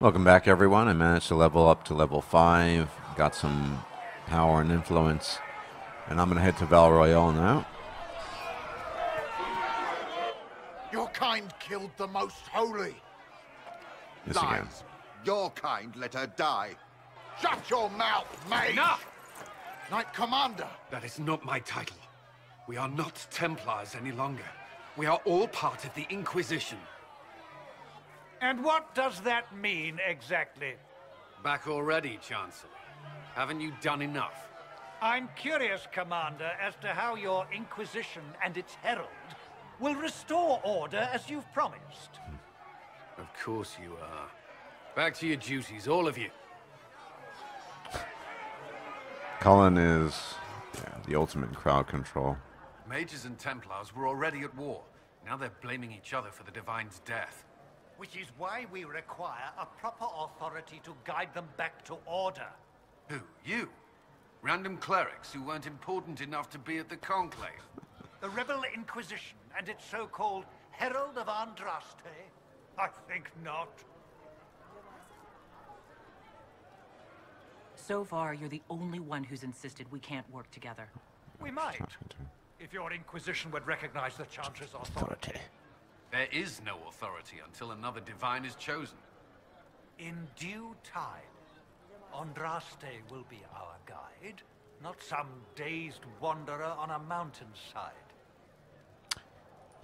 Welcome back, everyone. I managed to level up to level 5, got some power and influence, and I'm going to head to Val Royeaux now. Your kind killed the most holy. This again. Lies. Your kind let her die. Shut your mouth, mate! Enough! Knight Commander! That is not my title. We are not Templars any longer. We are all part of the Inquisition. And what does that mean, exactly? Back already, Chancellor. Haven't you done enough? I'm curious, Commander, as to how your Inquisition and its herald will restore order as you've promised. Of course you are. Back to your duties, all of you. Cullen is the ultimate in crowd control. Mages and Templars were already at war. Now they're blaming each other for the Divine's death. Which is why we require a proper authority to guide them back to order. Who? You? Random clerics who weren't important enough to be at the Conclave? The Rebel Inquisition and its so-called Herald of Andraste? I think not. So far, you're the only one who's insisted we can't work together. We might, if your Inquisition would recognize the Chancellor's authority. There is no authority until another Divine is chosen. In due time, Andraste will be our guide, not some dazed wanderer on a mountainside.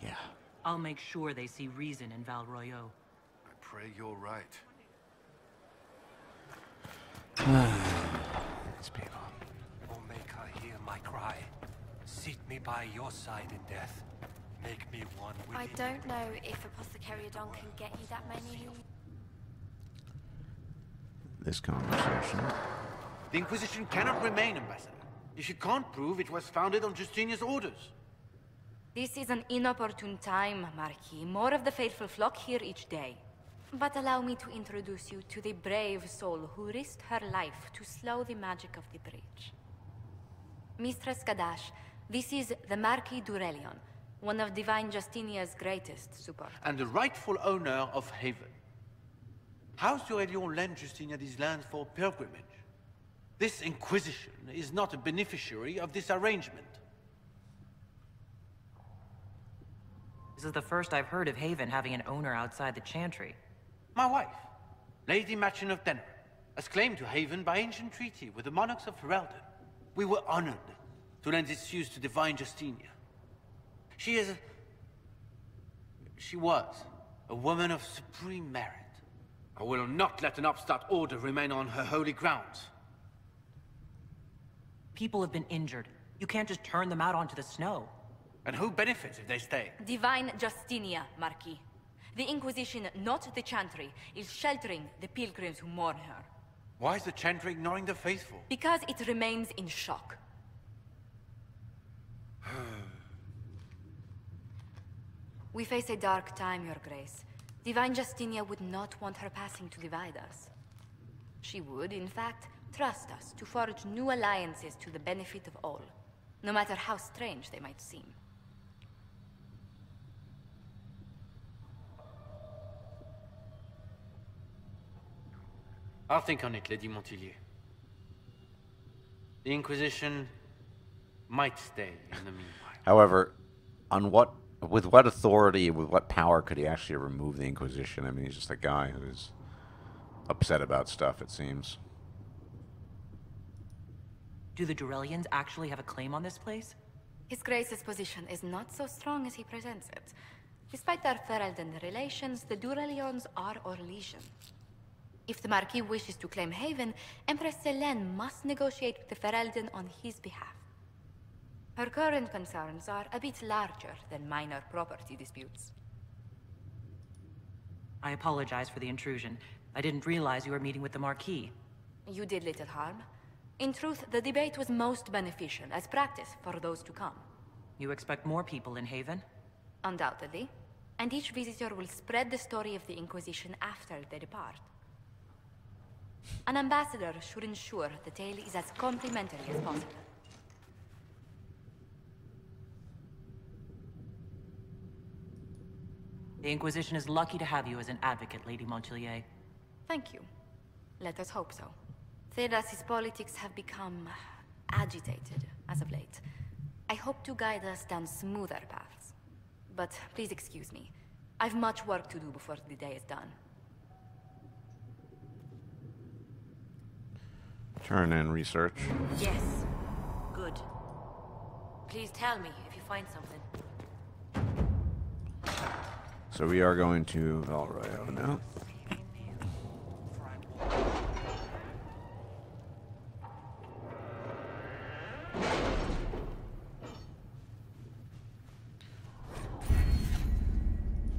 Yeah. I'll make sure they see reason in Val Royeaux. I pray you're right. These people. Oh, make her hear my cry. Seat me by your side in death. Make me one with I you. don't know if Apothecary Don can get you that many. This conversation. The Inquisition cannot remain, Ambassador, if you can't prove it was founded on Justinia's orders. This is an inopportune time, Marquis. More of the faithful flock here each day. But allow me to introduce you to the brave soul who risked her life to slow the magic of the breach. Mistress Kadash, this is the Marquis d'Aurelion, one of Divine Justinia's greatest supporters. And the rightful owner of Haven. House d'Aurelion lent Justinia these lands for pilgrimage. This Inquisition is not a beneficiary of this arrangement. This is the first I've heard of Haven having an owner outside the Chantry. My wife, Lady Machin of Denver, has claimed to Haven by ancient treaty with the monarchs of Ferelden. We were honored to lend its use to Divine Justinia. She was a woman of supreme merit. I will not let an upstart order remain on her holy grounds. People have been injured. You can't just turn them out onto the snow. And who benefits if they stay? Divine Justinia, Marquis. The Inquisition, not the Chantry, is sheltering the pilgrims who mourn her. Why is the Chantry ignoring the faithful? Because it remains in shock. We face a dark time, Your Grace. Divine Justinia would not want her passing to divide us. She would, in fact, trust us to forge new alliances to the benefit of all, no matter how strange they might seem. I'll think on it, Lady Montillier. The Inquisition might stay in the meanwhile. However, with what authority, with what power could he actually remove the Inquisition? I mean, he's just a guy who's upset about stuff, it seems. Do the Durelians actually have a claim on this place? His Grace's position is not so strong as he presents it. Despite their Ferelden relations, the Durelions are Orlesian. If the Marquis wishes to claim Haven, Empress Selene must negotiate with the Ferelden on his behalf. Her current concerns are a bit larger than minor property disputes. I apologize for the intrusion. I didn't realize you were meeting with the Marquis. You did little harm. In truth, the debate was most beneficial as practice for those to come. You expect more people in Haven? Undoubtedly. And each visitor will spread the story of the Inquisition after they depart. An ambassador should ensure the tale is as complimentary as possible. The Inquisition is lucky to have you as an advocate, Lady Montillier. Thank you. Let us hope so. Thedas's politics have become agitated as of late. I hope to guide us down smoother paths. But please excuse me. I've much work to do before the day is done. Turn in research. Yes. Good. Please tell me if you find something. So we are going to Val Royeaux now.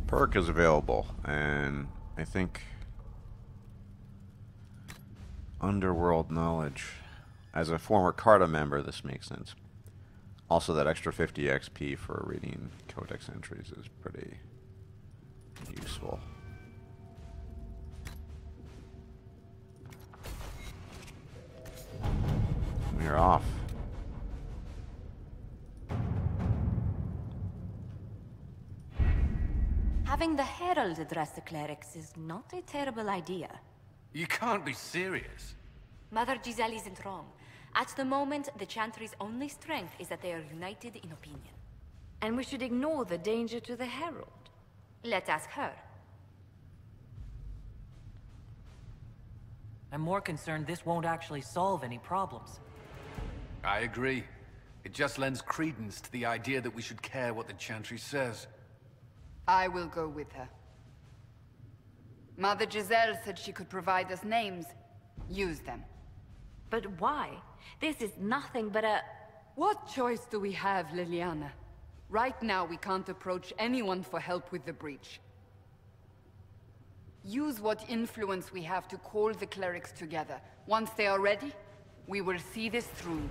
Perk is available, and I think Underworld Knowledge. As a former Carta member, this makes sense. Also, that extra 50 XP for reading Codex entries is pretty useful. We are off. Having the Herald address the clerics is not a terrible idea. You can't be serious. Mother Giselle isn't wrong. At the moment, the Chantry's only strength is that they are united in opinion. And we should ignore the danger to the Herald. Let's ask her. I'm more concerned this won't actually solve any problems. I agree. It just lends credence to the idea that we should care what the Chantry says. I will go with her. Mother Giselle said she could provide us names. Use them. But why? This is nothing but a... What choice do we have, Liliana? Right now, we can't approach anyone for help with the breach. Use what influence we have to call the clerics together. Once they are ready, we will see this through.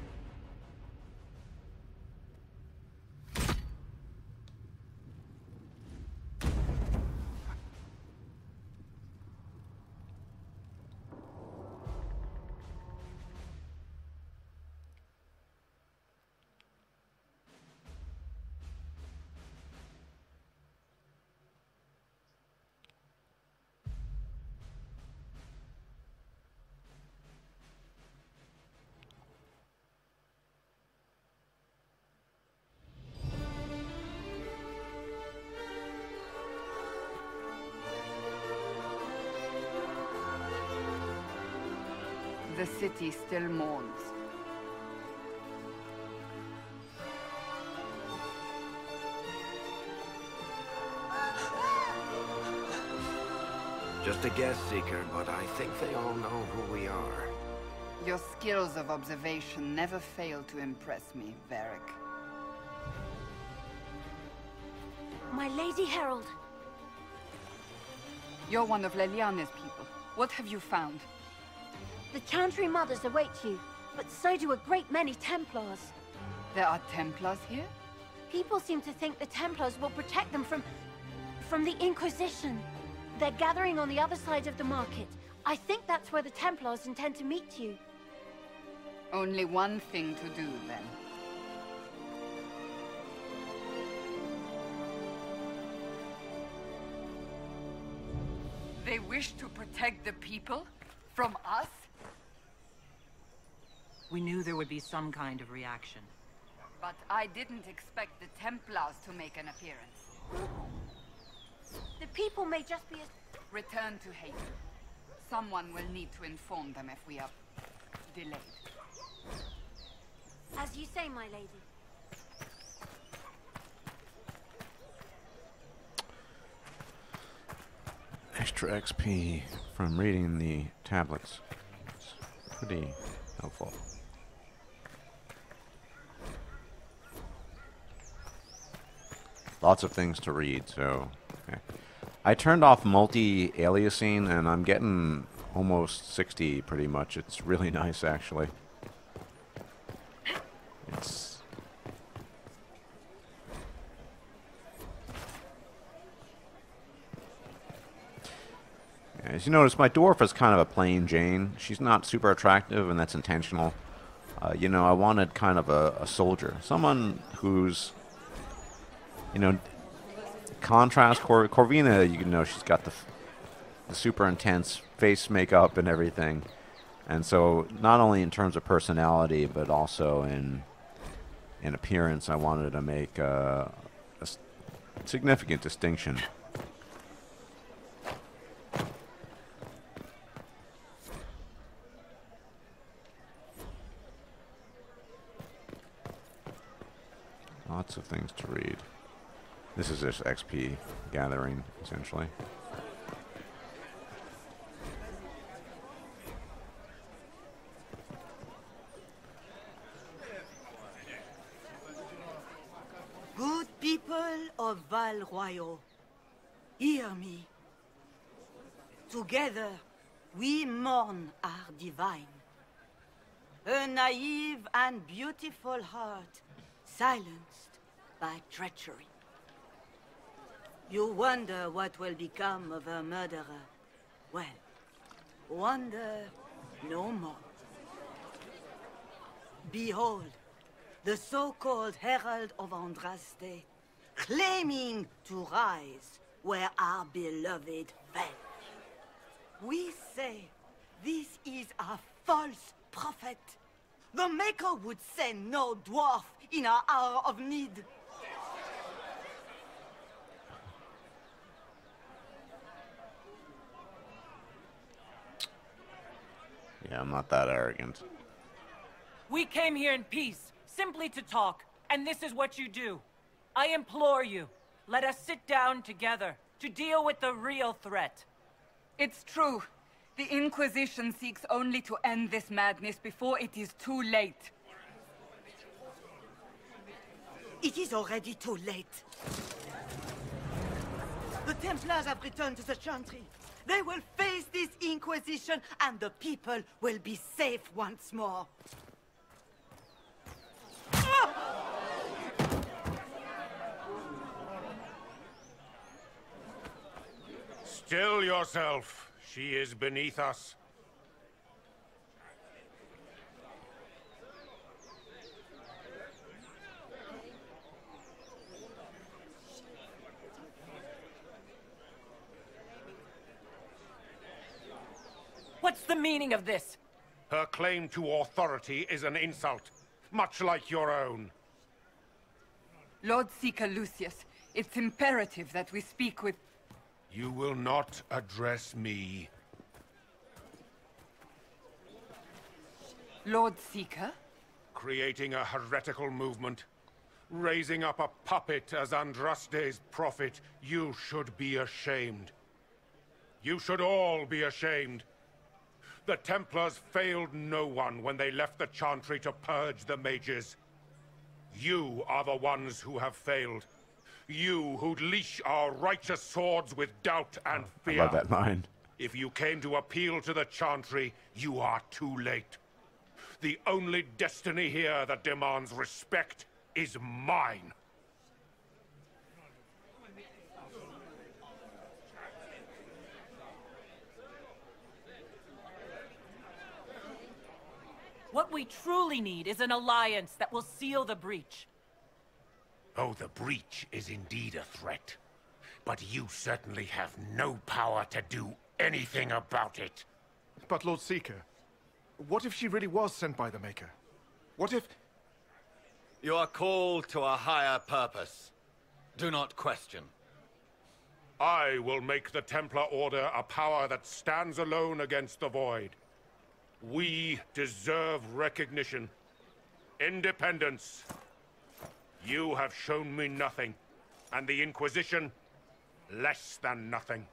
The city still mourns. Just a guess, Seeker, but I think they all know who we are. Your skills of observation never fail to impress me, Varric. My Lady Herald. You're one of Leliana's people. What have you found? The Chantry Mothers await you, but so do a great many Templars. There are Templars here? People seem to think the Templars will protect them from the Inquisition. They're gathering on the other side of the market. I think that's where the Templars intend to meet you. Only one thing to do, then. They wish to protect the people? From us? We knew there would be some kind of reaction. But I didn't expect the Templars to make an appearance. The people may just be... Return to Haven. Someone will need to inform them if we are delayed. As you say, my lady. Extra XP from reading the tablets. It's pretty helpful. Lots of things to read, so... Okay. I turned off multi-aliasing, and I'm getting almost 60 pretty much. It's really nice, actually. It's... As you notice, my dwarf is kind of a plain Jane. She's not super attractive, and that's intentional. You know, I wanted kind of a soldier. Someone who's... You know, contrast Corvina, you know, she's got the the super intense face makeup and everything. And so not only in terms of personality, but also in appearance, I wanted to make a significant distinction. Lots of things to read. This is just XP gathering, essentially. Good people of Val Royeaux, hear me. Together, we mourn our divine. A naive and beautiful heart, silenced by treachery. You wonder what will become of a murderer. Well, wonder no more. Behold, the so-called Herald of Andraste, claiming to rise where our beloved fell. We say this is a false prophet. The Maker would send no dwarf in our hour of need. Yeah, I'm not that arrogant. We came here in peace, simply to talk, and this is what you do. I implore you, let us sit down together to deal with the real threat. It's true. The Inquisition seeks only to end this madness before it is too late. It is already too late. The Templars have returned to the Chantry. They will face this Inquisition, and the people will be safe once more. Still yourself. She is beneath us. What's the meaning of this? Her claim to authority is an insult, much like your own. Lord Seeker Lucius, it's imperative that we speak with... You will not address me. Lord Seeker? Creating a heretical movement. Raising up a puppet as Andraste's prophet. You should be ashamed. You should all be ashamed. The Templars failed no one when they left the Chantry to purge the mages. You are the ones who have failed. You who'd leash our righteous swords with doubt and fear. I love that line. If you came to appeal to the Chantry, you are too late. The only destiny here that demands respect is mine. What we truly need is an alliance that will seal the breach. Oh, the breach is indeed a threat. But you certainly have no power to do anything about it. But Lord Seeker, what if she really was sent by the Maker? What if... You are called to a higher purpose. Do not question. I will make the Templar Order a power that stands alone against the Void. We deserve recognition. Independence. You have shown me nothing, and the Inquisition, less than nothing.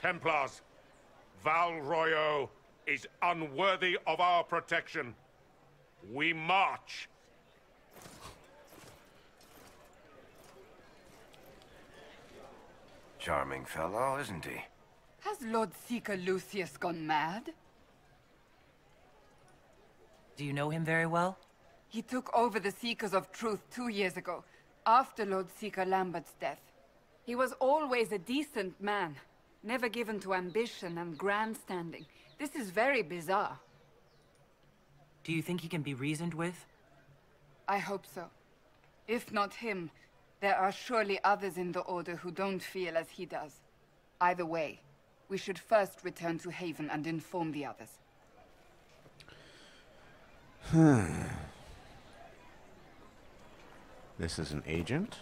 Templars, Val Royeaux is unworthy of our protection. We march. Charming fellow, isn't he? Has Lord Seeker Lucius gone mad? Do you know him very well? He took over the Seekers of Truth 2 years ago, after Lord Seeker Lambert's death. He was always a decent man, never given to ambition and grandstanding. This is very bizarre. Do you think he can be reasoned with? I hope so. If not him, there are surely others in the Order who don't feel as he does. Either way, We should first return to Haven and inform the others. This is an agent?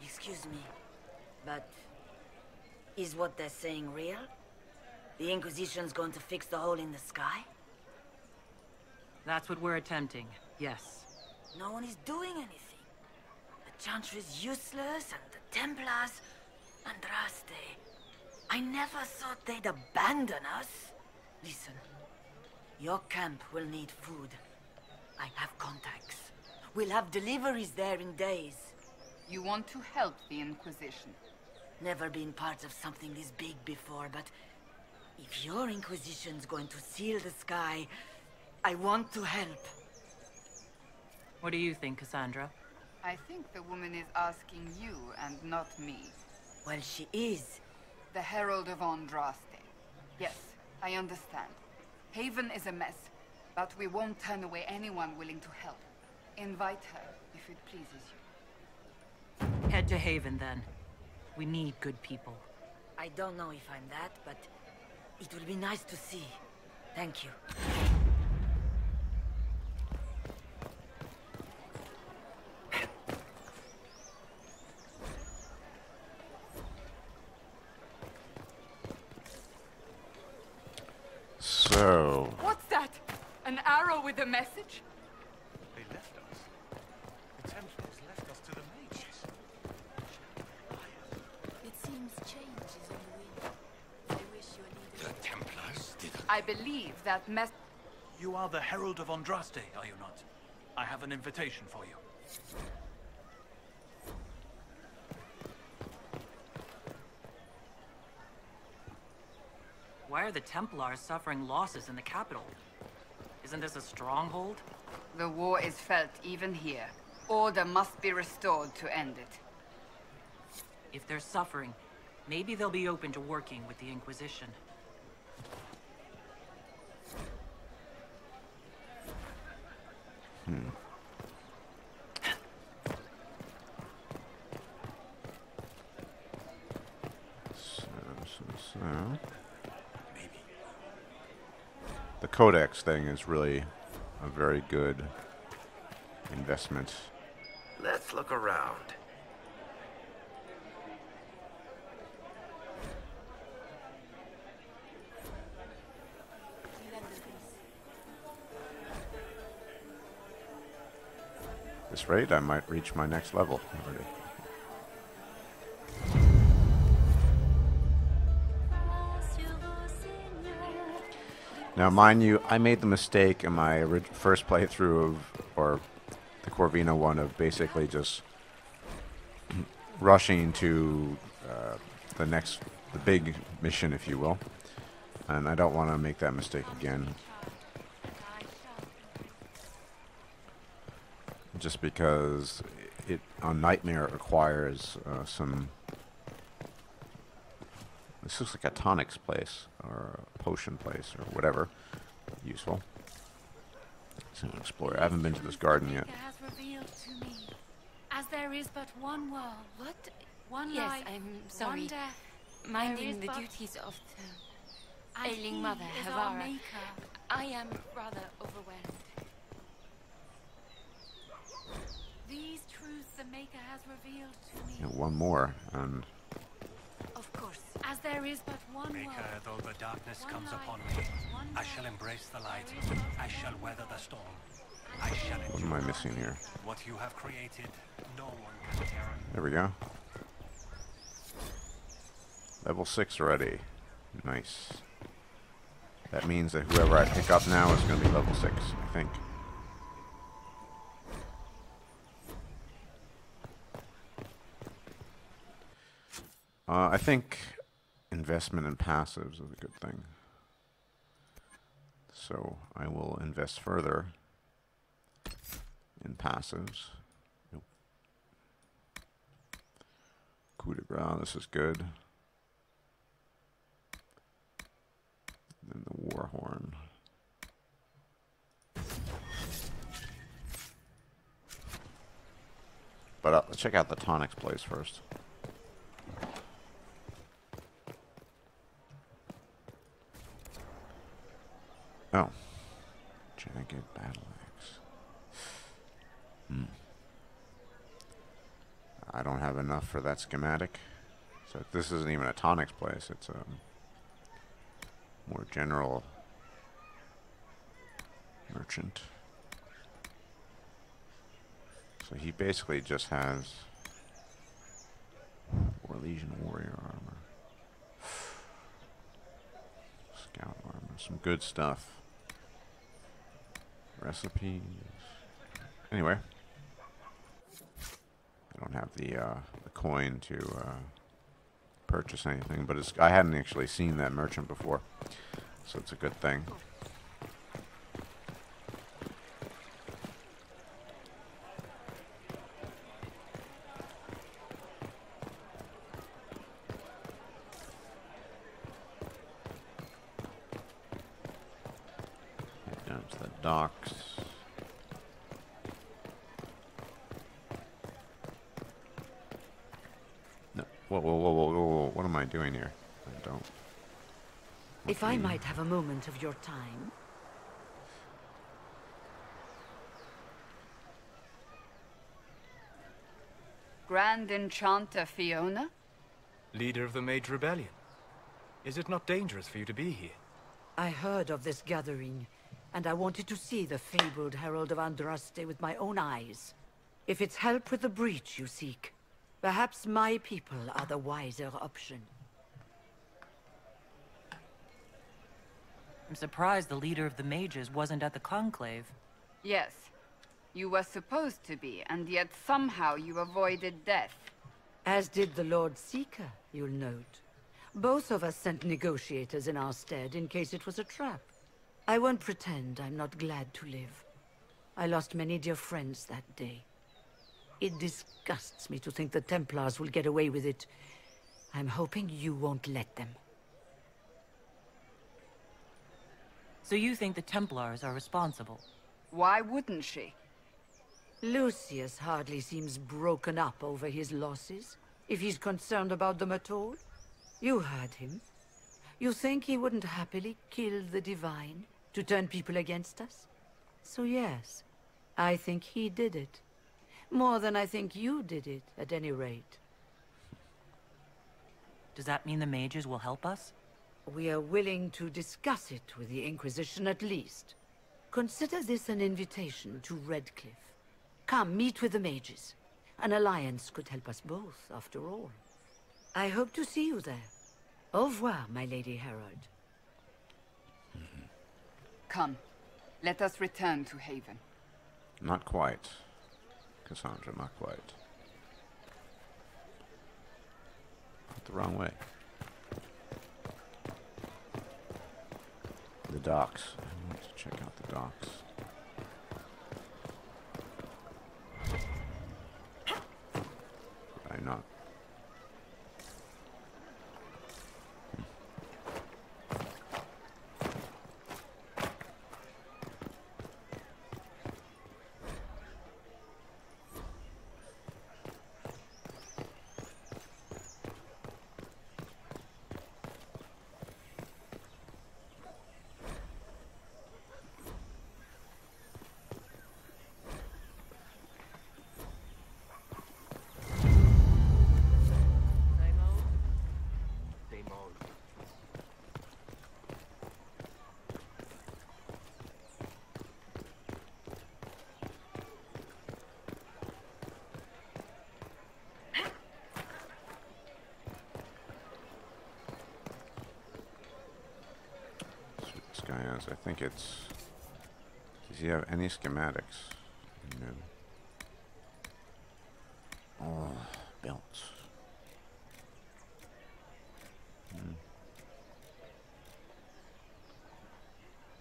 Excuse me, but is what they're saying real? The Inquisition's going to fix the hole in the sky? That's what we're attempting, yes. No one is doing anything. The Chantry is useless, and the Templars... Andraste. I never thought they'd abandon us. Listen, your camp will need food. I have contacts. We'll have deliveries there in days. You want to help the Inquisition? Never been part of something this big before, but if your Inquisition's going to seal the sky, I want to help. What do you think, Cassandra? I think the woman is asking you and not me. Well, she is. The Herald of Andraste. Yes, I understand. Haven is a mess, but we won't turn away anyone willing to help. Invite her, if it pleases you. Head to Haven, then. We need good people. I don't know if I'm that, but it will be nice to see. Thank you. So... What's that? An arrow with a message? They left us. The Templars left us to the mages. It seems change is on the wind. I wish your leader... The Templars didn't... I believe that mess... You are the Herald of Andraste, are you not? I have an invitation for you. Why are the Templars suffering losses in the capital? Isn't this a stronghold? The war is felt even here. Order must be restored to end it. If they're suffering, maybe they'll be open to working with the Inquisition. So. The Codex thing is really a very good investment. Let's look around. At this rate, I might reach my next level already. Now, mind you, I made the mistake in my first playthrough of, or the Corvina one, of basically just rushing to the big mission, if you will. And I don't want to make that mistake again. Just because it, on Nightmare, it requires some... This looks like a tonics place, or a potion place, or whatever. Useful. So I'm explore. I haven't been to this garden yet. Has revealed to me, as there is but one world. What? One Yes, life, I'm sorry. one death. Minding There the is duties of the And ailing he mother, is our Havara. maker. I am rather overwhelmed. These truths the Maker has revealed to me. Yeah, one more, and Of course, as there is but one Maker, world. though the darkness One comes life, upon me, one I death. shall embrace the light. I shall weather the storm. I shall what am I missing here? What you have created, no one can tear. There we go. Level 6 already. Nice. That means that whoever I pick up now is going to be level 6, I think. I think investment in passives is a good thing. So I will invest further in passives. Nope. Coup de grace, this is good. Then the war horn. But let's check out the tonics place first. Oh. Jagged battle axe. I don't have enough for that schematic. So this isn't even a tonics place. It's a more general merchant. So he basically just has Legion warrior armor. Scout armor. Some good stuff. Recipes. Anyway. I don't have the coin to purchase anything, but I hadn't actually seen that merchant before, so it's a good thing. Head down to the docks. Whoa, what am I doing here? I don't... If I might have a moment of your time. Grand Enchanter Fiona? Leader of the Mage Rebellion. Is it not dangerous for you to be here? I heard of this gathering, and I wanted to see the fabled Herald of Andraste with my own eyes. If it's help with the breach you seek, perhaps my people are the wiser option. I'm surprised the leader of the mages wasn't at the conclave. Yes. You were supposed to be, and yet somehow you avoided death. As did the Lord Seeker, you'll note. Both of us sent negotiators in our stead in case it was a trap. I won't pretend I'm not glad to live. I lost many dear friends that day. It disgusts me to think the Templars will get away with it. I'm hoping you won't let them. So you think the Templars are responsible? Why wouldn't she? Lucius hardly seems broken up over his losses, if he's concerned about them at all. You heard him. You think he wouldn't happily kill the Divine to turn people against us? So yes, I think he did it. More than I think you did it, at any rate. Does that mean the mages will help us? We are willing to discuss it with the Inquisition at least. Consider this an invitation to Redcliffe. Come, meet with the mages. An alliance could help us both, after all. I hope to see you there. Au revoir, my Lady Herald. Come, let us return to Haven. Not quite. Cassandra, not quite. Went the wrong way. The docks. I want to check out the docks. Did I not? I think it's... Does he have any schematics? No. Oh, belts.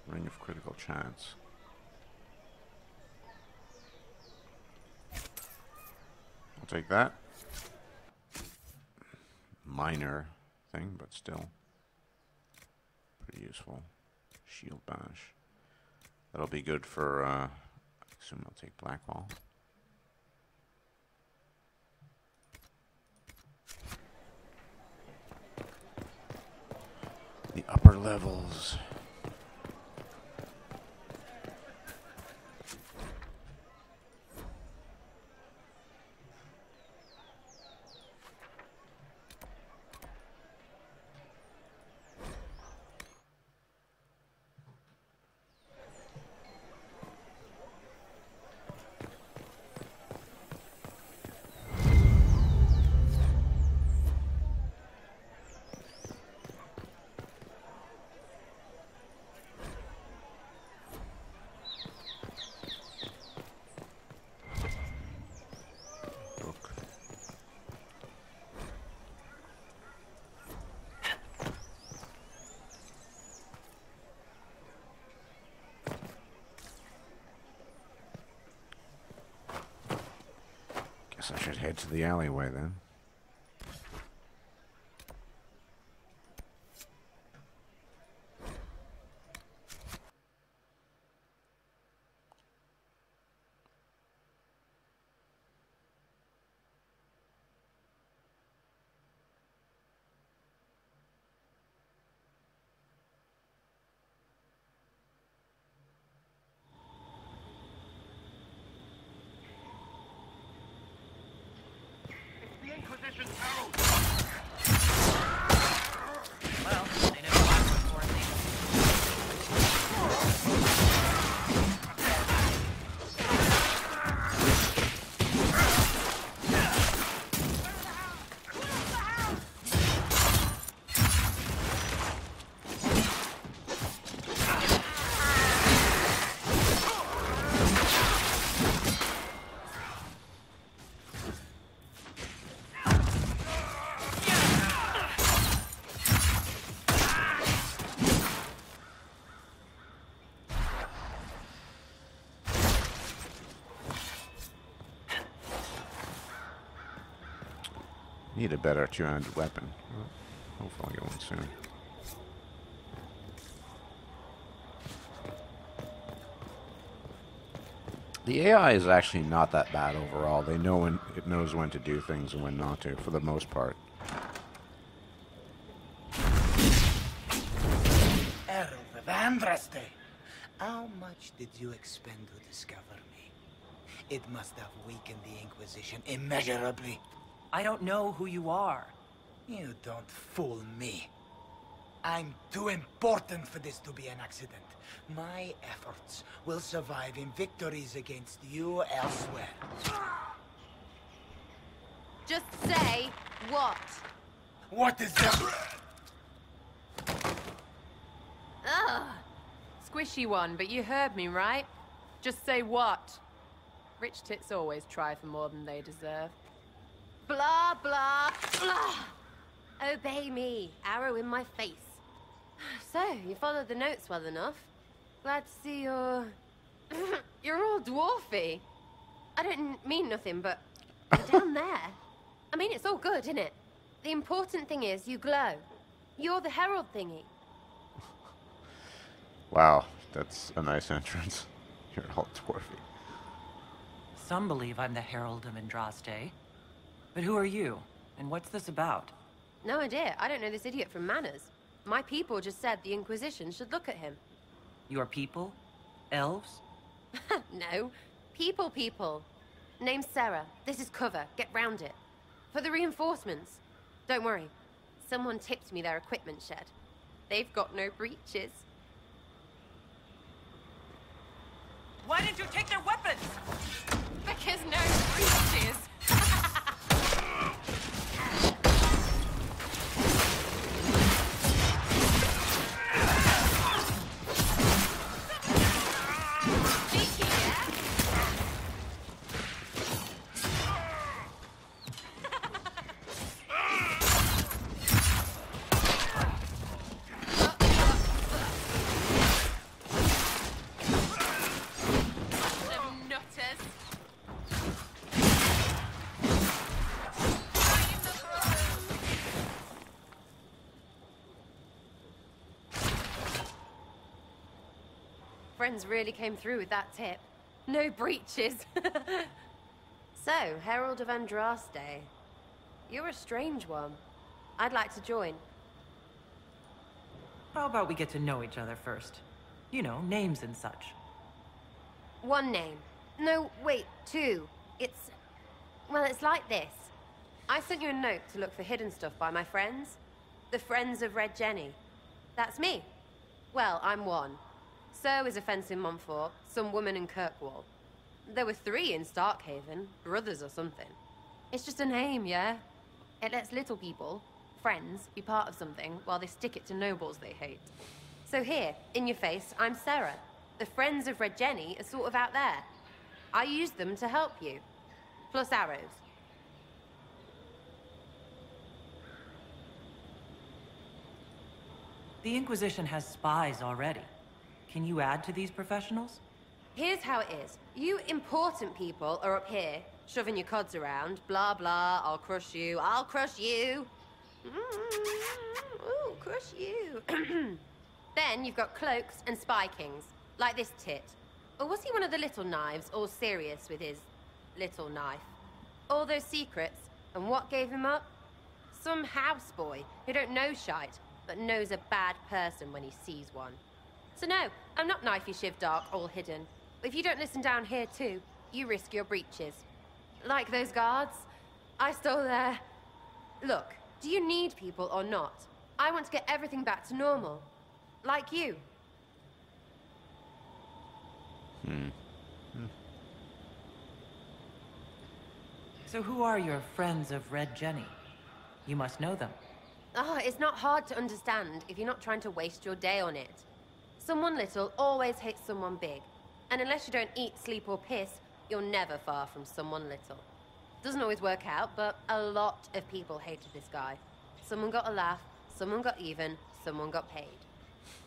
Ring of critical chance. I'll take that. Minor thing, but still pretty useful. Shield bash. That'll be good for, I assume I'll take Blackwall. The upper levels. Guess I should head to the alleyway then. Need a better two-handed weapon. Hopefully I'll get one soon. The AI is actually not that bad overall. They know when it knows when to do things and when not to, for the most part. Herald of Andraste, how much did you expend to discover me? It must have weakened the Inquisition immeasurably. I don't know who you are. You don't fool me. I'm too important for this to be an accident. My efforts will survive in victories against you elsewhere. Just say what? What is that? Ugh. Squishy one, but you heard me, right? Just say what? Rich tits always try for more than they deserve. Blah, blah, blah. Obey me. Arrow in my face. So, you followed the notes well enough. Glad to see you're... you're all dwarfy. I don't mean nothing, but you're down there. I mean, it's all good, isn't it? The important thing is you glow. You're the herald thingy. Wow, that's a nice entrance. You're all dwarfy. Some believe I'm the Herald of Andraste. But who are you? And what's this about? No idea. I don't know this idiot from Manners. My people just said the Inquisition should look at him. Your people? Elves? No. People. Name's Sera. This is cover. Get round it. For the reinforcements. Don't worry. Someone tipped me their equipment shed. They've got no breaches. Why didn't you take their weapons? Because no breaches. Friends really came through with that tip. No breaches. So, Herald of Andraste. You're a strange one. I'd like to join. How about we get to know each other first? You know, names and such. One name. No, wait, two. It's... well, it's like this. I sent you a note to look for hidden stuff by my friends. The Friends of Red Jenny. That's me. Well, I'm one. So is a fence in Montfort, some woman in Kirkwall. There were 3 in Starkhaven, brothers or something. It's just a name, yeah? It lets little people, friends, be part of something while they stick it to nobles they hate. So here, in your face, I'm Sera. The Friends of Red Jenny are sort of out there. I use them to help you. Plus arrows. The Inquisition has spies already. Can you add to these professionals? Here's how it is. You important people are up here, shoving your cods around, blah blah, I'll crush you, I'll crush you. Ooh, crush you. Then you've got cloaks and spy kings, like this tit. Or was he one of the little knives, all serious with his little knife? All those secrets, and what gave him up? Some houseboy who don't know shite, but knows a bad person when he sees one. So no, I'm not knifey shiv dark, all hidden. But if you don't listen down here too, you risk your breeches. Like those guards, I stole their... Look, do you need people or not? I want to get everything back to normal. Like you. So who are your friends of Red Jenny? You must know them. Oh, it's not hard to understand if you're not trying to waste your day on it. Someone little always hates someone big. And unless you don't eat, sleep, or piss, you're never far from someone little. Doesn't always work out, but a lot of people hated this guy. Someone got a laugh, someone got even, someone got paid.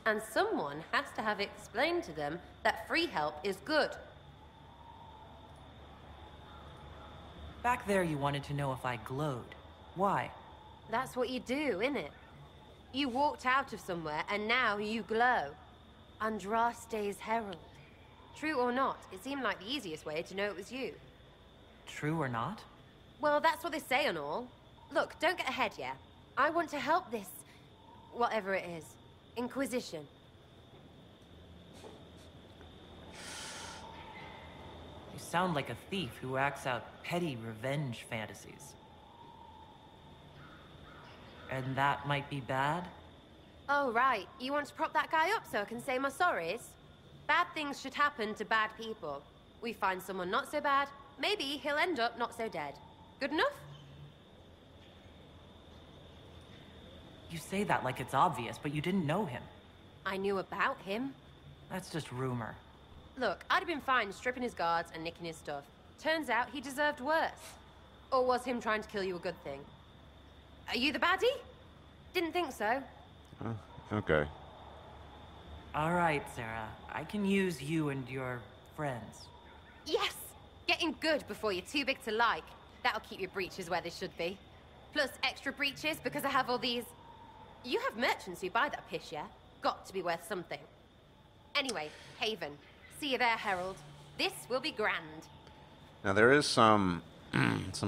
And someone has to have explained to them that free help is good. Back there you wanted to know if I glowed. Why? That's what you do, innit? You walked out of somewhere, and now you glow. Andraste's herald. True or not, it seemed like the easiest way to know it was you. True or not? Well, that's what they say and all. Look, don't get ahead, yeah? I want to help this... whatever it is. Inquisition. You sound like a thief who acts out petty revenge fantasies. And that might be bad? Oh, right. You want to prop that guy up so I can say my sorries? Bad things should happen to bad people. We find someone not so bad, maybe he'll end up not so dead. Good enough? You say that like it's obvious, but you didn't know him. I knew about him. That's just rumor. Look, I'd have been fine stripping his guards and nicking his stuff. Turns out he deserved worse. Or was him trying to kill you a good thing? Are you the baddie? Didn't think so. Okay. All right, Sera. I can use you and your friends. Yes! Getting good before you're too big to like. That'll keep your breeches where they should be. Plus extra breeches because I have all these... You have merchants who buy that piss, yeah? Got to be worth something. Anyway, Haven. See you there, Herald. This will be grand. Now there is some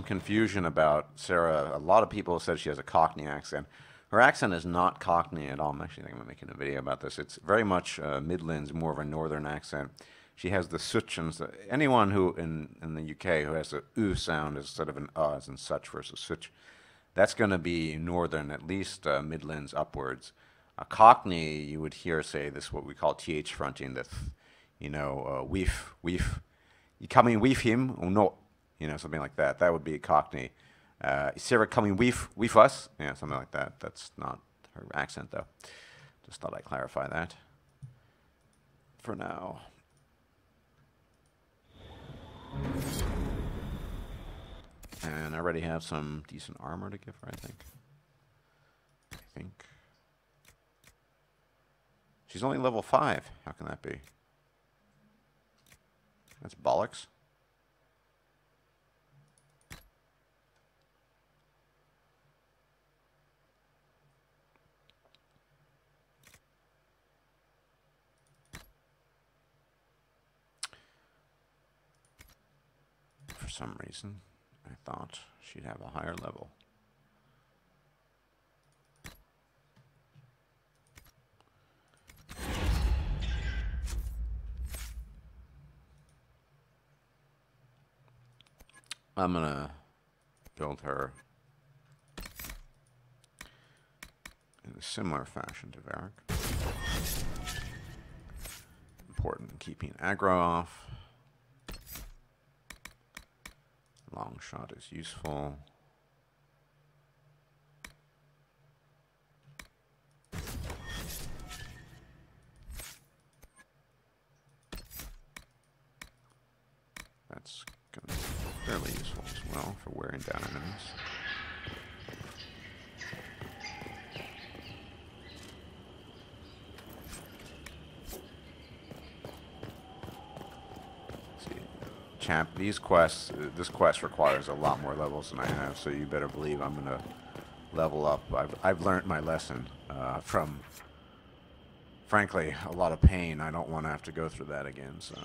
confusion about Sera. A lot of people have said she has a Cockney accent. Her accent is not Cockney at all. I'm actually thinking of making a video about this. It's very much Midlands, more of a northern accent. She has the such and anyone who in the UK who has a oo sound instead of an as in such versus such, that's going to be northern, at least Midlands upwards. A Cockney, you would hear say this what we call th fronting, that weef. You coming with him or not? Something like that. That would be a Cockney. Is Sera coming with us? Yeah, something like that. That's not her accent, though. Just thought I'd clarify that for now. And I already have some decent armor to give her, I think. She's only level 5. How can that be? That's bollocks. For some reason, I thought she'd have a higher level. I'm gonna build her in a similar fashion to Varric. Important in keeping aggro off. Long shot is useful. That's going to be fairly useful as well for wearing down enemies. Let's see, champ, these quests, this quest requires a lot more levels than I have, so you better believe I'm gonna level up. I've learned my lesson from, frankly, a lot of pain. I don't want to have to go through that again, so.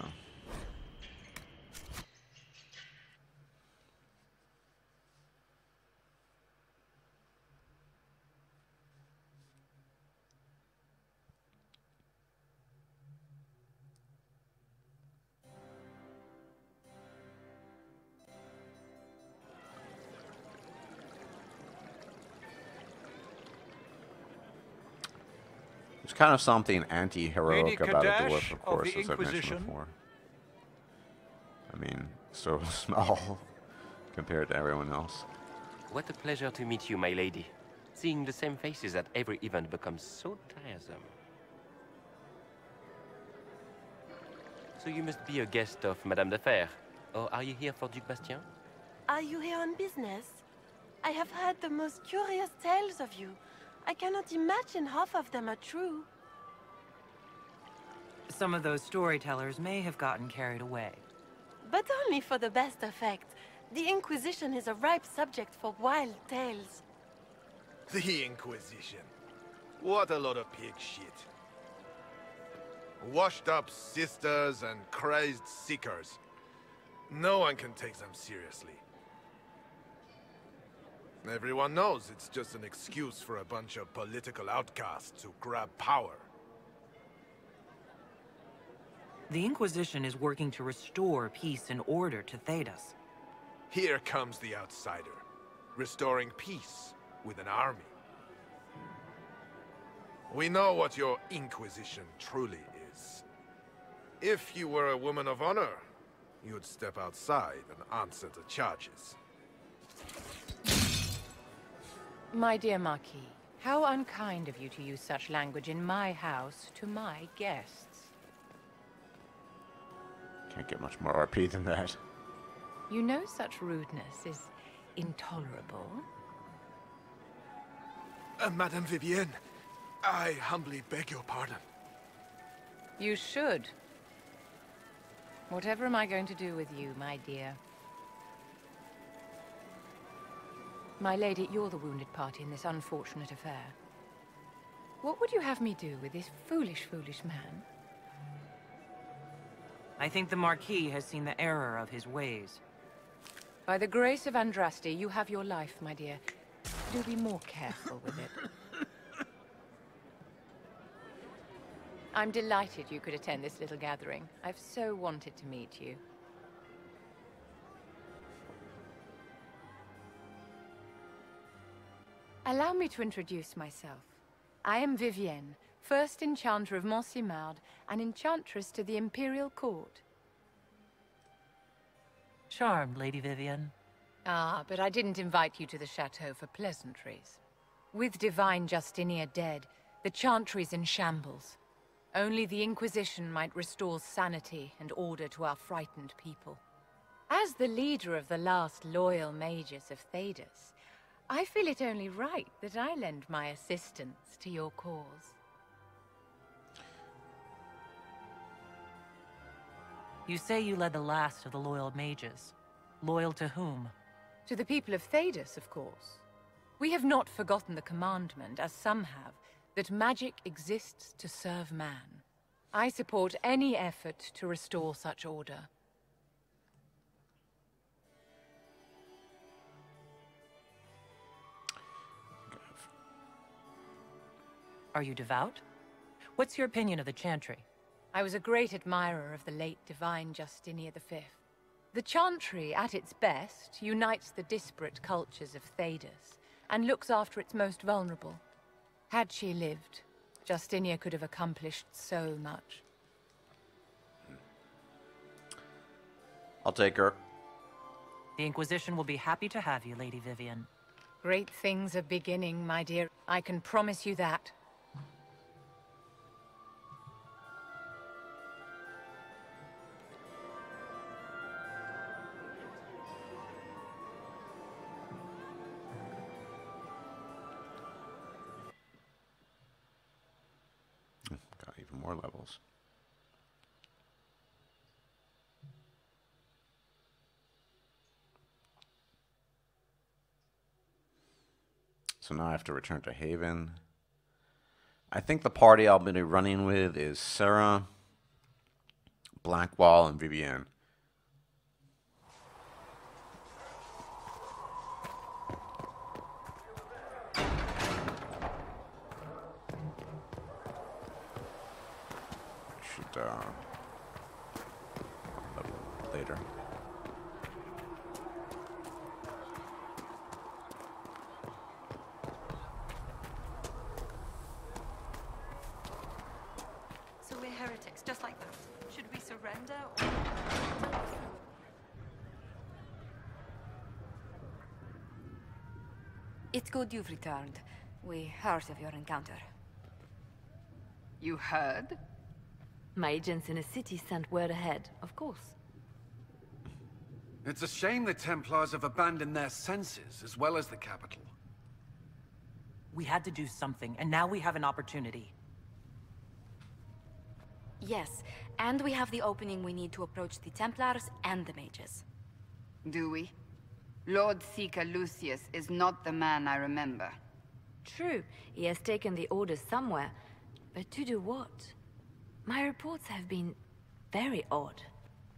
There's kind of something anti-heroic about a dwarf, of course, as I mentioned before. I mean, so small compared to everyone else. What a pleasure to meet you, my lady. Seeing the same faces at every event becomes so tiresome. So you must be a guest of Madame de Fer, or are you here for Duc Bastien? Are you here on business? I have heard the most curious tales of you. I cannot imagine half of them are true. Some of those storytellers may have gotten carried away. But only for the best effect. The Inquisition is a ripe subject for wild tales. The Inquisition. What a lot of pig shit. Washed up sisters and crazed seekers. No one can take them seriously. Everyone knows it's just an excuse for a bunch of political outcasts to grab power. The Inquisition is working to restore peace and order to Thedas. Here comes the outsider, restoring peace with an army. We know what your Inquisition truly is. If you were a woman of honor, you'd step outside and answer the charges. My dear Marquis, how unkind of you to use such language in my house to my guests. Can't get much more RP than that. You know such rudeness is intolerable. Madame Vivienne, I humbly beg your pardon. You should. Whatever am I going to do with you, my dear? My lady, you're the wounded party in this unfortunate affair. What would you have me do with this foolish, foolish man? I think the Marquis has seen the error of his ways. By the grace of Andraste, you have your life, my dear. Do be more careful with it. I'm delighted you could attend this little gathering. I've so wanted to meet you. Allow me to introduce myself. I am Vivienne, first Enchanter of Montsimard and Enchantress to the Imperial Court. Charmed, Lady Vivienne. Ah, but I didn't invite you to the chateau for pleasantries. With Divine Justinia dead, the Chantry's in shambles. Only the Inquisition might restore sanity and order to our frightened people. As the leader of the last loyal mages of Thedas, I feel it only right that I lend my assistance to your cause. You say you led the last of the loyal mages. Loyal to whom? To the people of Thedas, of course. We have not forgotten the commandment, as some have, that magic exists to serve man. I support any effort to restore such order. Are you devout? What's your opinion of the Chantry? I was a great admirer of the late Divine Justinia V. The Chantry, at its best, unites the disparate cultures of Thedas and looks after its most vulnerable. Had she lived, Justinia could have accomplished so much. I'll take her. The Inquisition will be happy to have you, Lady Vivienne. Great things are beginning, my dear. I can promise you that. Got even more levels. So now I have to return to Haven. I think the party I'll be running with is Sera, Blackwall, and Vivienne. Should later. So we're heretics, just like that. Should we surrender or... It's good you've returned. We heard of your encounter. You heard? My agents in the city sent word ahead, of course. It's a shame the Templars have abandoned their senses, as well as the capital. We had to do something, and now we have an opportunity. Yes, and we have the opening we need to approach the Templars and the mages. Do we? Lord Seeker Lucius is not the man I remember. True, he has taken the orders somewhere, but to do what? My reports have been very odd.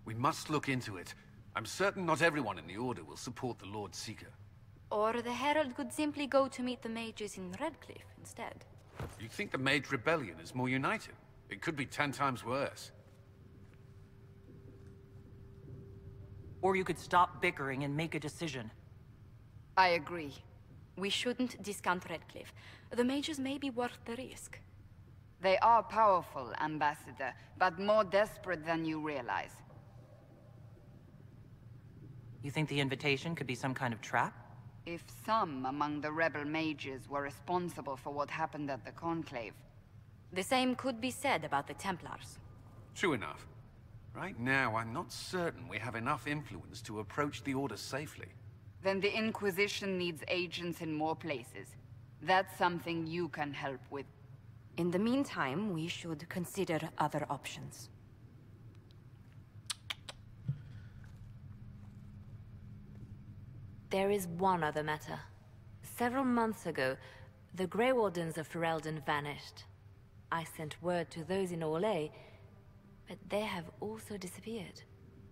We must look into it. I'm certain not everyone in the Order will support the Lord Seeker. Or the Herald could simply go to meet the mages in Redcliffe instead. You think the Mage Rebellion is more united? It could be 10 times worse. Or you could stop bickering and make a decision. I agree. We shouldn't discount Redcliffe. The mages may be worth the risk. They are powerful, Ambassador, but more desperate than you realize. You think the invitation could be some kind of trap? If some among the rebel mages were responsible for what happened at the Conclave. The same could be said about the Templars. True enough. Right now, I'm not certain we have enough influence to approach the Order safely. Then the Inquisition needs agents in more places. That's something you can help with. In the meantime, we should consider other options. There is one other matter. Several months ago, the Grey Wardens of Ferelden vanished. I sent word to those in Orlais, but they have also disappeared.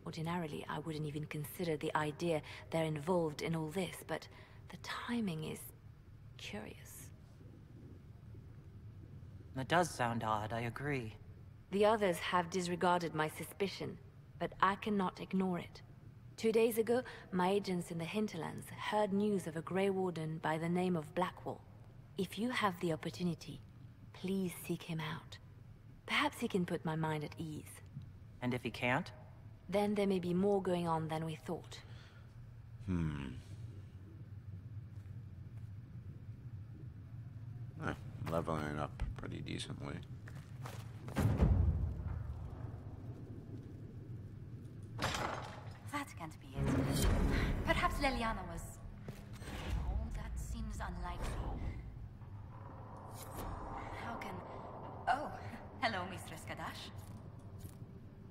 Ordinarily, I wouldn't even consider the idea they're involved in all this, but the timing is curious. That does sound odd, I agree. The others have disregarded my suspicion, but I cannot ignore it. 2 days ago, my agents in the Hinterlands heard news of a Grey Warden by the name of Blackwall. If you have the opportunity, please seek him out. Perhaps he can put my mind at ease. And if he can't? Then there may be more going on than we thought. Leveling up pretty decently. That can't be it. Perhaps Leliana was... Oh, that seems unlikely. How can... Oh, hello, Mistress Kadash.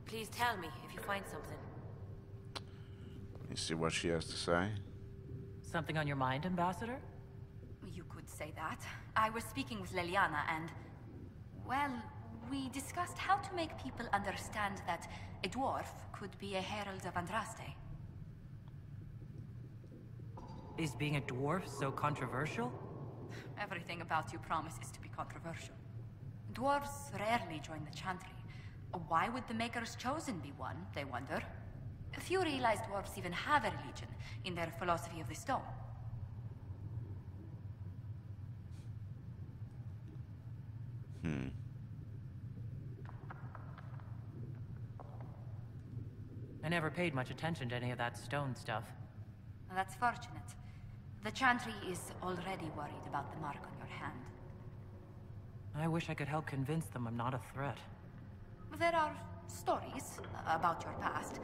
Please tell me if you find something. Let me see what she has to say. Something on your mind, Ambassador? You could say that. I was speaking with Leliana and... Well, we discussed how to make people understand that a dwarf could be a herald of Andraste. Is being a dwarf so controversial? Everything about you promises to be controversial. Dwarves rarely join the Chantry. Why would the Maker's Chosen be one, they wonder? Few realize dwarves even have a religion in their philosophy of the stone. I never paid much attention to any of that stone stuff. That's fortunate. The Chantry is already worried about the mark on your hand. I wish I could help convince them I'm not a threat. There are stories about your past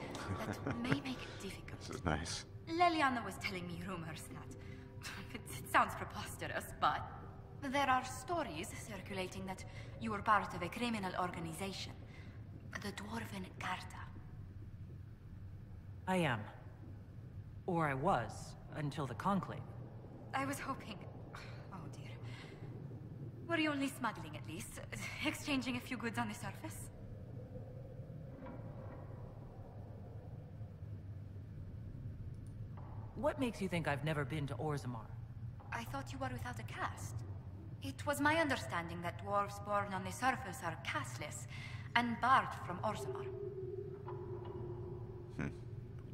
that may make it difficult. This is nice. Leliana was telling me rumors that... It sounds preposterous, but... There are stories circulating that you were part of a criminal organization. The Dwarven Garda. I am. Or I was, until the Conclave. I was hoping... Oh, Were you only smuggling at least? Exchanging a few goods on the surface? What makes you think I've never been to Orzammar? I thought you were without a caste. It was my understanding that dwarves born on the surface are casteless and barred from Orzammar.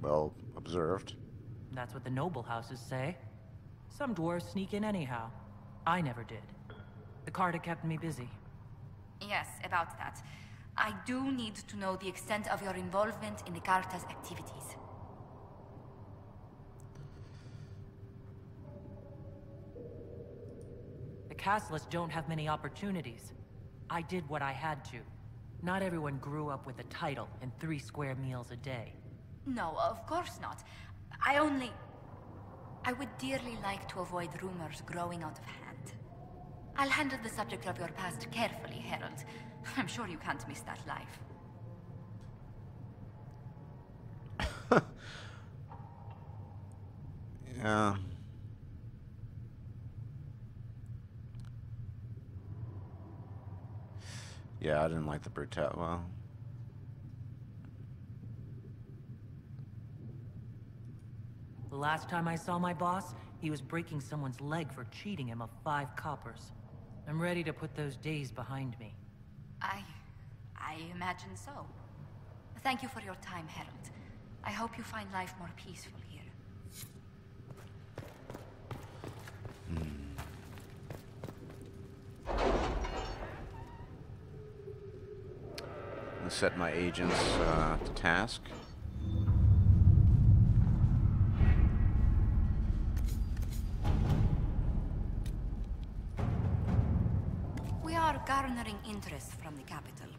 Well observed. That's what the noble houses say. Some dwarves sneak in anyhow. I never did. The Carta kept me busy. Yes, about that. I do need to know the extent of your involvement in the Carta's activities. The castless don't have many opportunities. I did what I had to. Not everyone grew up with a title and 3 square meals a day. No, of course not. I would dearly like to avoid rumors growing out of hand. I'll handle the subject of your past carefully, Herald. I'm sure you can't miss that life. Yeah. Yeah, I didn't like the brutality. Well, the last time I saw my boss, he was breaking someone's leg for cheating him of 5 coppers. I'm ready to put those days behind me. I imagine so. Thank you for your time, Herald. I hope you find life more peaceful here. I'll set my agents to task. We are garnering interest from the capital.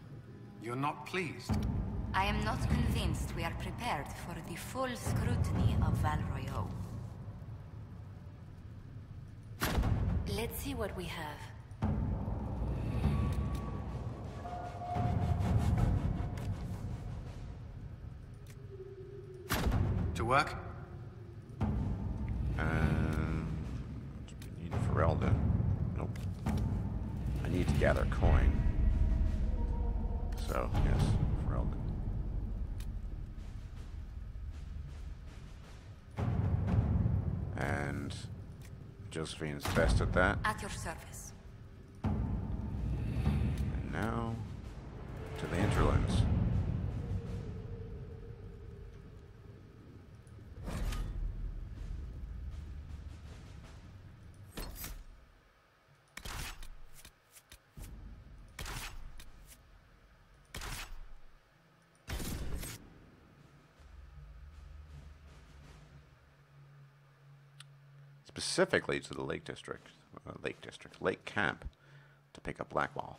You're not pleased? I am not convinced we are prepared for the full scrutiny of Val Royeaux. Let's see what we have. To work? Need Ferelden. Nope. I need to gather coin. So, yes, Ferelden. And Josephine's best at that. At your service. And now to the Hinterlands. Specifically to the Lake Camp, to pick up Blackwall.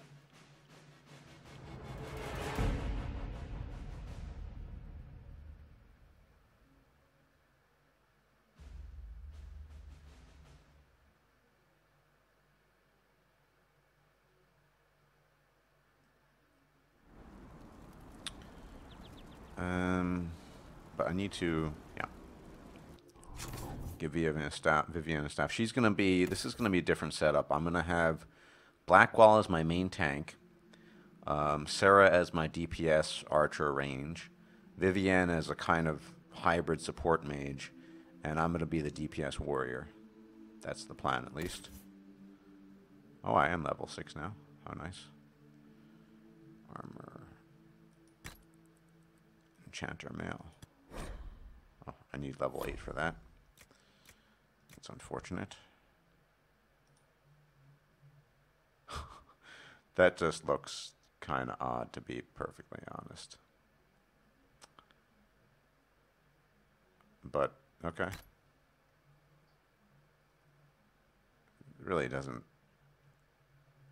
But I need to, give Vivienne a staff. She's gonna be. This is gonna be a different setup. I'm gonna have Blackwall as my main tank, Sera as my DPS archer range, Vivienne as a kind of hybrid support mage, and I'm gonna be the DPS warrior. That's the plan, at least. Oh, I am level 6 now. How nice. Armor. Enchanter mail. Oh, I need level 8 for that. That's unfortunate. That just looks kind of odd, to be perfectly honest. But, okay. It really doesn't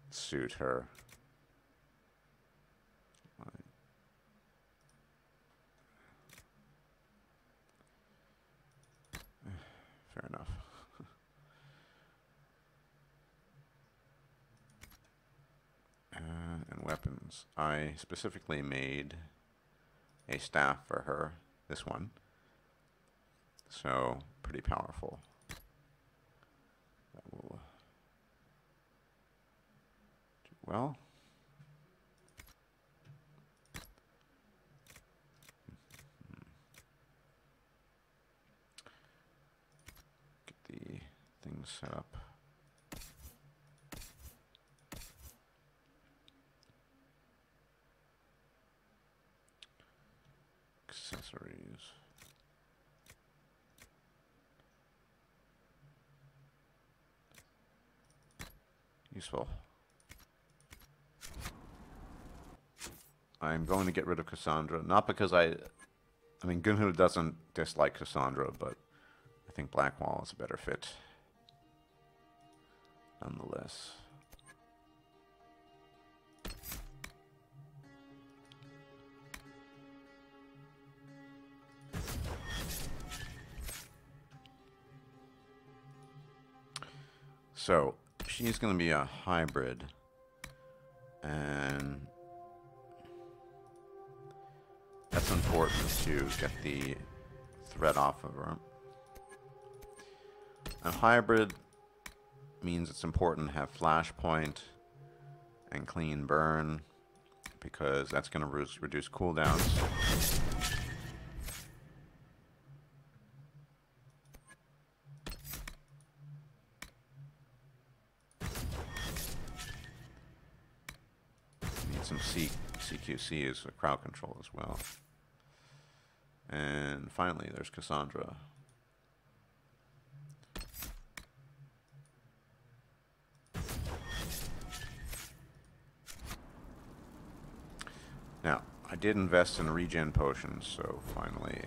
suit her. Fair enough. And weapons. I specifically made a staff for her. This one. So, pretty powerful. That will well. Get the things set up. Accessories. Useful. I'm going to get rid of Cassandra, not because I mean, Gunhild doesn't dislike Cassandra, but I think Blackwall is a better fit, nonetheless. So, she's going to be a hybrid, and that's important to get the threat off of her. A hybrid means it's important to have flashpoint and clean burn, because that's going to reduce cooldowns. Some CQC is a crowd control as well. And finally, there's Cassandra. Now, I did invest in regen potions, so finally...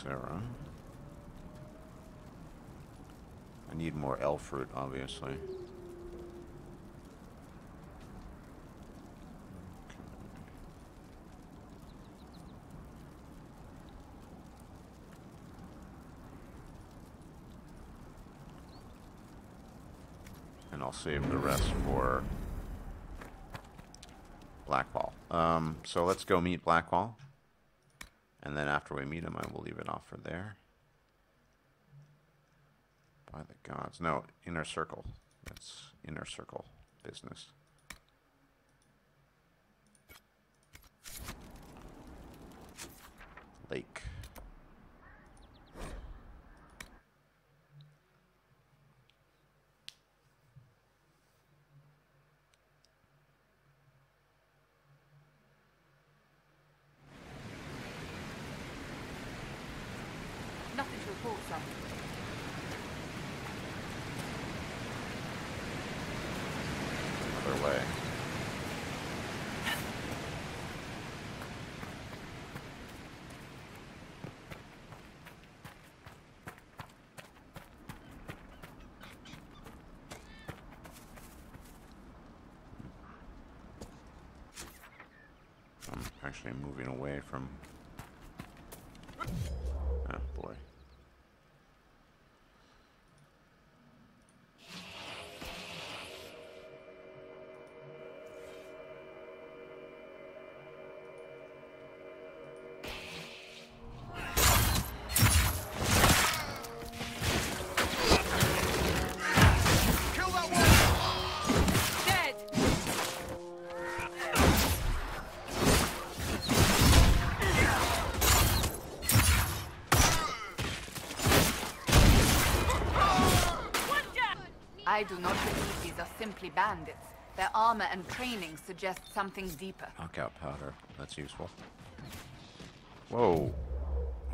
Sera. I need more elf fruit, obviously. Okay. And I'll save the rest for Blackwall. So let's go meet Blackwall. And then after we meet him, I will leave it off for there. By the gods. No, inner circle. That's inner circle business. Lake. Nothing to report, sir. Other way. I'm actually moving away from... Oh boy. I do not believe these are simply bandits. Their armor and training suggest something deeper. Knockout powder. That's useful. Whoa.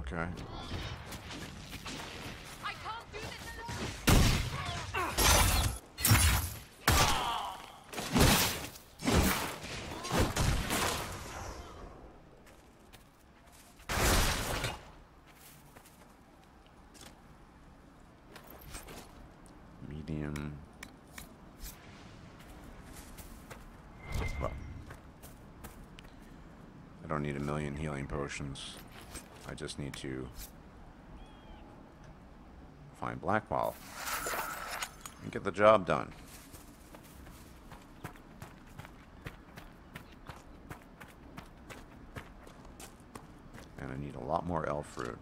Okay. I can't do this Medium. Well, I don't need a million healing potions. I just need to find Blackwall and get the job done. And I need a lot more elf fruit.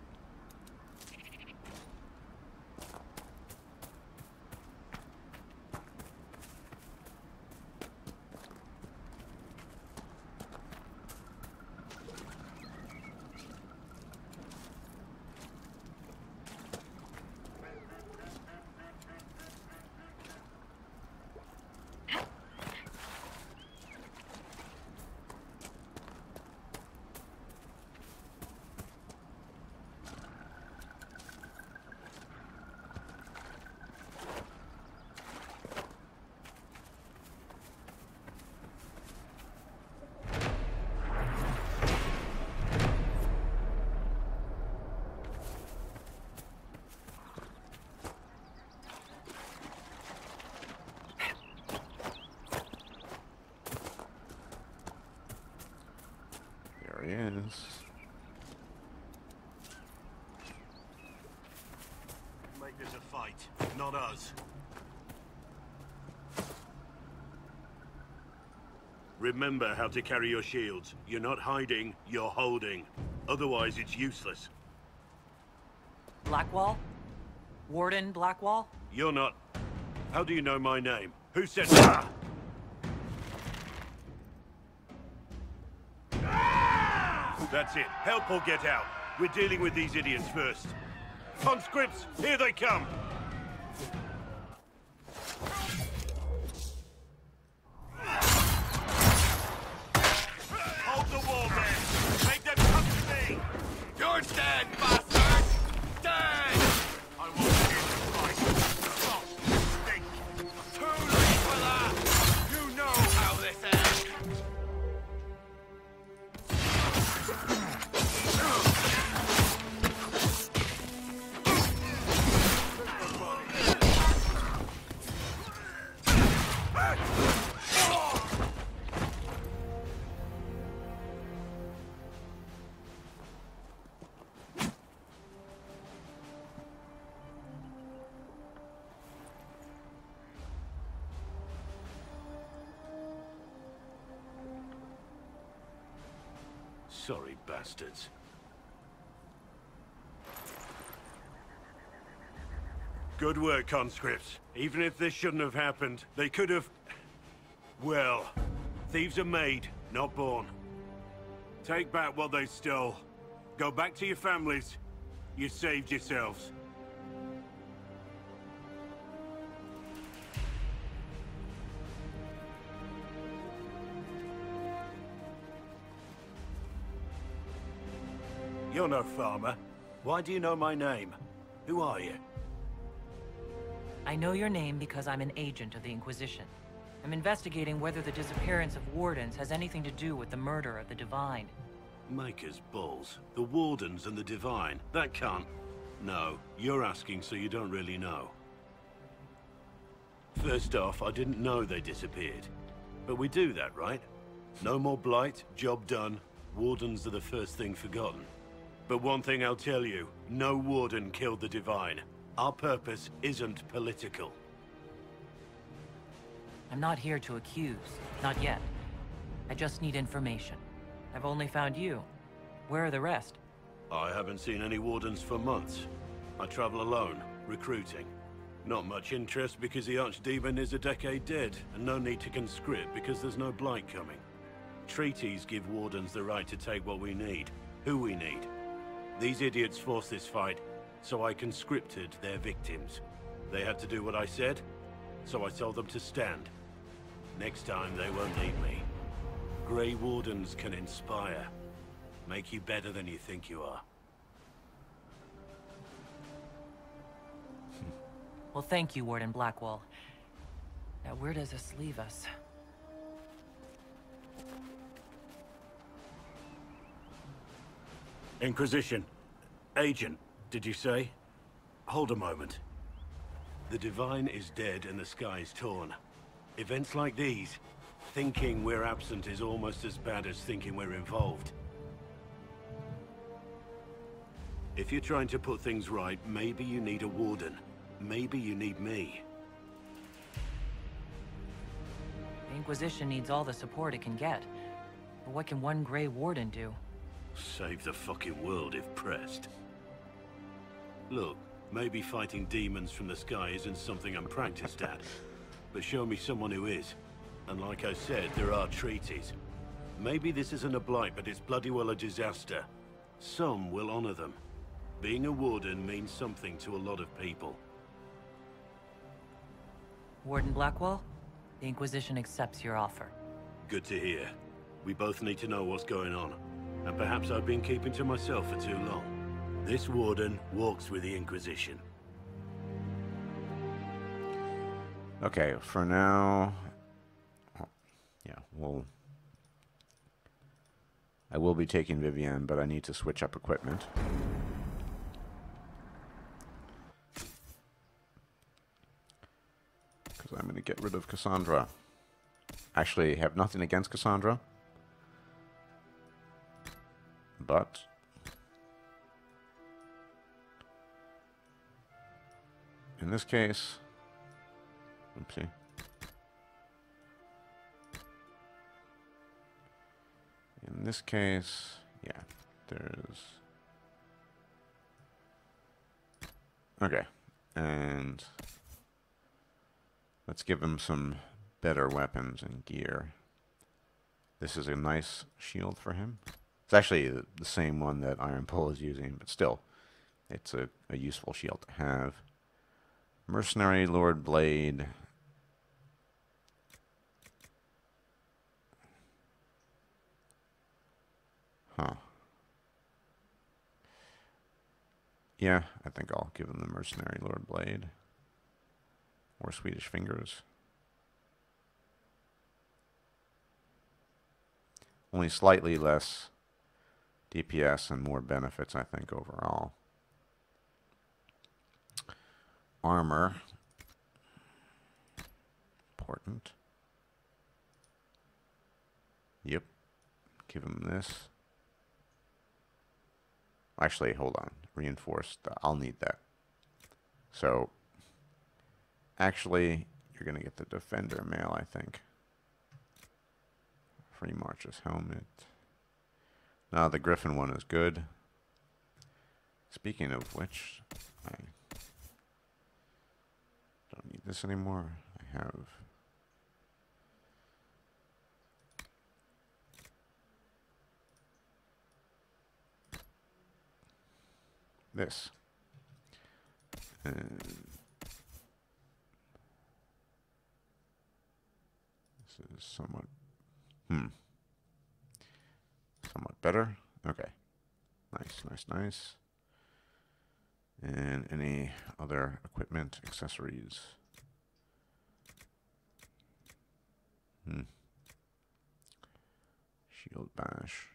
He is. Make this a fight, not us. Remember how to carry your shields. You're not hiding, you're holding. Otherwise, it's useless. Blackwall? Warden Blackwall? You're not. How do you know my name? Who said that? That's it. Help or get out. We're dealing with these idiots first. Conscripts, here they come! Hold the wall, man! Make them come to me! You're dead, bastard! Dead! I won't hear you fight. Stop! Think! Too late for that! You know how this ends! Sorry, bastards. Good work, conscripts. Even if this shouldn't have happened, they could have... Well, thieves are made, not born. Take back what they stole. Go back to your families. You saved yourselves. You're no farmer. Why do you know my name? Who are you? I know your name because I'm an agent of the Inquisition. I'm investigating whether the disappearance of Wardens has anything to do with the murder of the Divine. Maker's balls. The Wardens and the Divine. That can't... No, you're asking so you don't really know. First off, I didn't know they disappeared. But we do that, right? No more blight, job done. Wardens are the first thing forgotten. But one thing I'll tell you, no Warden killed the Divine. Our purpose isn't political. I'm not here to accuse. Not yet. I just need information. I've only found you. Where are the rest? I haven't seen any Wardens for months. I travel alone, recruiting. Not much interest because the Archdemon is a decade dead, and no need to conscript because there's no blight coming. Treaties give Wardens the right to take what we need, who we need. These idiots forced this fight, so I conscripted their victims. They had to do what I said, so I told them to stand. Next time, they won't need me. Grey Wardens can inspire. Make you better than you think you are. Well, thank you, Warden Blackwall. Now, where does this leave us? Inquisition. Agent, did you say? Hold a moment. The Divine is dead and the sky is torn. Events like these, thinking we're absent is almost as bad as thinking we're involved. If you're trying to put things right, maybe you need a Warden. Maybe you need me. The Inquisition needs all the support it can get. But what can one Grey Warden do? Save the fucking world if pressed. Look, maybe fighting demons from the sky isn't something I'm practiced at, but show me someone who is. And like I said, there are treaties. Maybe this isn't a blight, but it's bloody well a disaster. Some will honor them. Being a warden means something to a lot of people. Warden Blackwall, the Inquisition accepts your offer. Good to hear. We both need to know what's going on. And perhaps I've been keeping to myself for too long. This warden walks with the Inquisition. Okay, for now... yeah, I will be taking Vivienne, but I need to switch up equipment. Because I'm going to get rid of Cassandra. Actually, have nothing against Cassandra. But... in this case... oopsie. In this case, yeah, there's... okay, and let's give him some better weapons and gear. This is a nice shield for him. It's actually the same one that Iron Bull is using, but still, it's a useful shield to have. Mercenary Lord Blade. Huh. Yeah, I think I'll give him the Mercenary Lord Blade. Or Swedish Fingers. Only slightly less DPS and more benefits, I think, overall. Armor. Important. Yep. Give him this. Actually, hold on. Reinforced. I'll need that. So, actually, you're going to get the Defender mail, I think. Free Marcher's helmet. Now, the Griffin one is good. Speaking of which, I don't need this anymore. I have... this. And this is somewhat somewhat better. Okay. Nice. And any other equipment, accessories? Shield bash.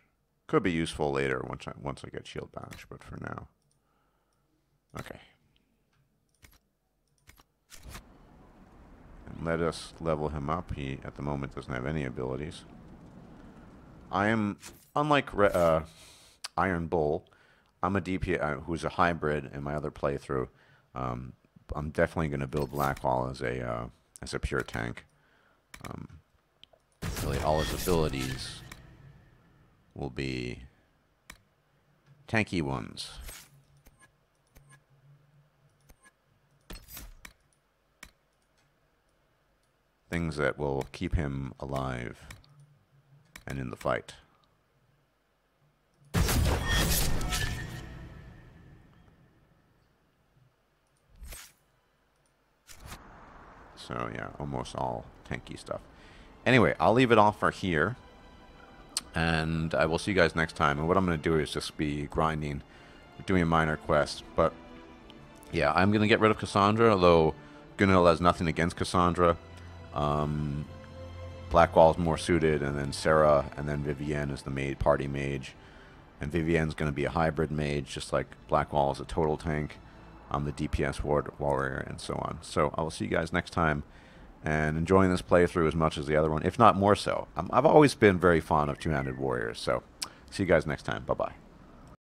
Could be useful later once I get shield bash, but for now. Okay. And let us level him up. He, at the moment, doesn't have any abilities. I am, unlike Iron Bull, I'm a DP who's a hybrid in my other playthrough. I'm definitely going to build Blackwall as a pure tank. Really, all his abilities will be tanky ones. Things that will keep him alive and in the fight. So yeah, almost all tanky stuff. Anyway, I'll leave it off for here. And I will see you guys next time. And what I'm going to do is just be grinding, doing a minor quest. But yeah, I'm going to get rid of Cassandra, although Gunhild has nothing against Cassandra. Blackwall's more suited, and then Sera, and then Vivienne is the party mage. And Vivienne's going to be a hybrid mage, just like Blackwall is a total tank. I'm the DPS warrior, and so on. So I will see you guys next time, and enjoying this playthrough as much as the other one, if not more so. I've always been very fond of two-handed warriors, so see you guys next time. Bye-bye.